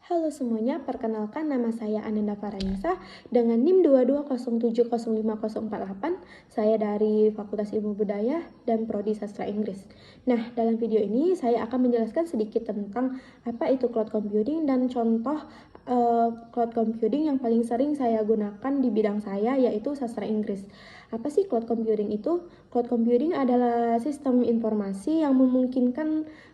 Halo semuanya, perkenalkan nama saya Ananda Faranisa dengan NIM 22070548. Saya dari Fakultas Ilmu Budaya dan Prodi Sastra Inggris. Nah, dalam video ini saya akan menjelaskan sedikit tentang apa itu cloud computing dan contoh cloud computing yang paling sering saya gunakan di bidang saya, yaitu sastra Inggris. Apa sih cloud computing itu? Cloud computing adalah sistem informasi yang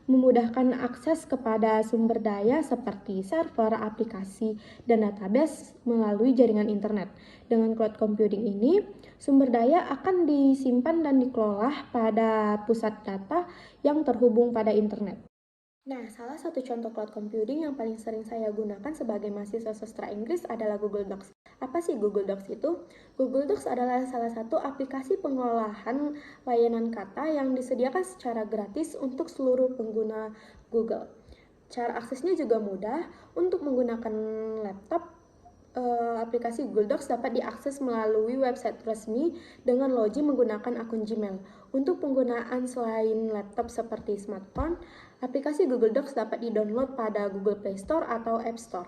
memudahkan akses kepada sumber daya seperti server, aplikasi, dan database melalui jaringan internet. Dengan cloud computing ini, sumber daya akan disimpan dan dikelola pada pusat data yang terhubung pada internet. Nah, salah satu contoh cloud computing yang paling sering saya gunakan sebagai mahasiswa sastra Inggris adalah Google Docs. Apa sih Google Docs itu? Google Docs adalah salah satu aplikasi pengolahan layanan kata yang disediakan secara gratis untuk seluruh pengguna Google. Cara aksesnya juga mudah. Untuk menggunakan laptop, aplikasi Google Docs dapat diakses melalui website resmi dengan login menggunakan akun Gmail. Untuk penggunaan selain laptop seperti smartphone, aplikasi Google Docs dapat di-download pada Google Play Store atau App Store.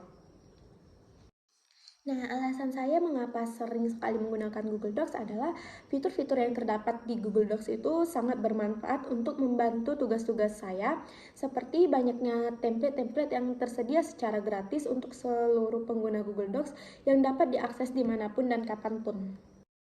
Nah, alasan saya mengapa sering sekali menggunakan Google Docs adalah fitur-fitur yang terdapat di Google Docs itu sangat bermanfaat untuk membantu tugas-tugas saya, seperti banyaknya template-template yang tersedia secara gratis untuk seluruh pengguna Google Docs yang dapat diakses dimanapun dan kapanpun.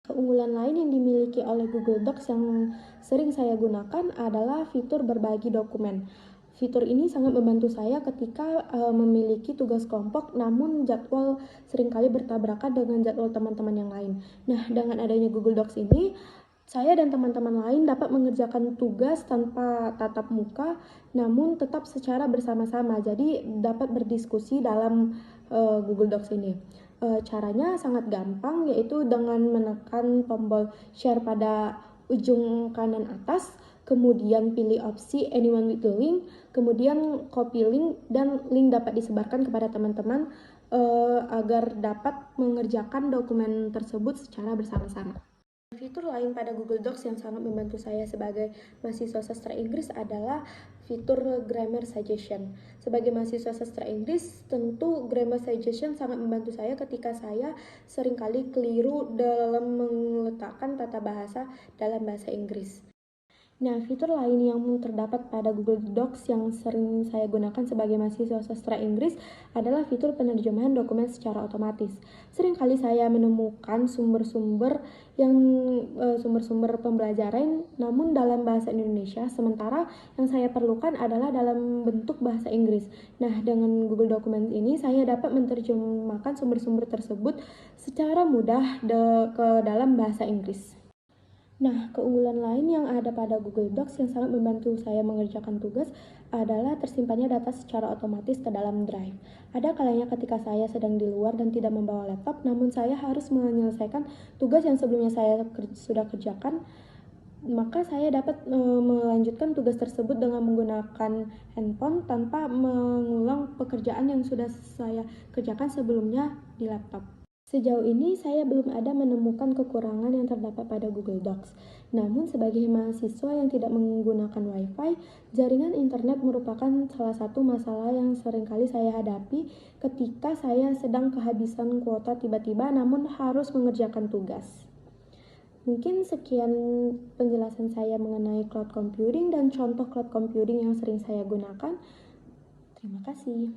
Keunggulan lain yang dimiliki oleh Google Docs yang sering saya gunakan adalah fitur berbagi dokumen. Fitur ini sangat membantu saya ketika memiliki tugas kelompok, namun jadwal seringkali bertabrakan dengan jadwal teman-teman yang lain. Nah, dengan adanya Google Docs ini, saya dan teman-teman lain dapat mengerjakan tugas tanpa tatap muka, namun tetap secara bersama-sama. Jadi dapat berdiskusi dalam Google Docs ini. Caranya sangat gampang, yaitu dengan menekan tombol share pada ujung kanan atas, kemudian pilih opsi anyone with the link, kemudian copy link, dan link dapat disebarkan kepada teman-teman agar dapat mengerjakan dokumen tersebut secara bersama-sama. Fitur lain pada Google Docs yang sangat membantu saya sebagai mahasiswa sastra Inggris adalah fitur Grammar Suggestion. Sebagai mahasiswa sastra Inggris, tentu Grammar Suggestion sangat membantu saya ketika saya seringkali keliru dalam meletakkan tata bahasa dalam bahasa Inggris. Nah, fitur lain yang terdapat pada Google Docs yang sering saya gunakan sebagai mahasiswa sastra Inggris adalah fitur penerjemahan dokumen secara otomatis. Seringkali saya menemukan sumber-sumber pembelajaran namun dalam bahasa Indonesia, sementara yang saya perlukan adalah dalam bentuk bahasa Inggris. Nah, dengan Google Documents ini saya dapat menerjemahkan sumber-sumber tersebut secara mudah ke dalam bahasa Inggris. Nah, keunggulan lain yang ada pada Google Docs yang sangat membantu saya mengerjakan tugas adalah tersimpannya data secara otomatis ke dalam Drive. Ada kalanya ketika saya sedang di luar dan tidak membawa laptop, namun saya harus menyelesaikan tugas yang sebelumnya saya sudah kerjakan, maka saya dapat melanjutkan tugas tersebut dengan menggunakan handphone tanpa mengulang pekerjaan yang sudah saya kerjakan sebelumnya di laptop. Sejauh ini saya belum ada menemukan kekurangan yang terdapat pada Google Docs. Namun sebagai mahasiswa yang tidak menggunakan Wi-Fi, jaringan internet merupakan salah satu masalah yang seringkali saya hadapi ketika saya sedang kehabisan kuota tiba-tiba namun harus mengerjakan tugas. Mungkin sekian penjelasan saya mengenai cloud computing dan contoh cloud computing yang sering saya gunakan. Terima kasih.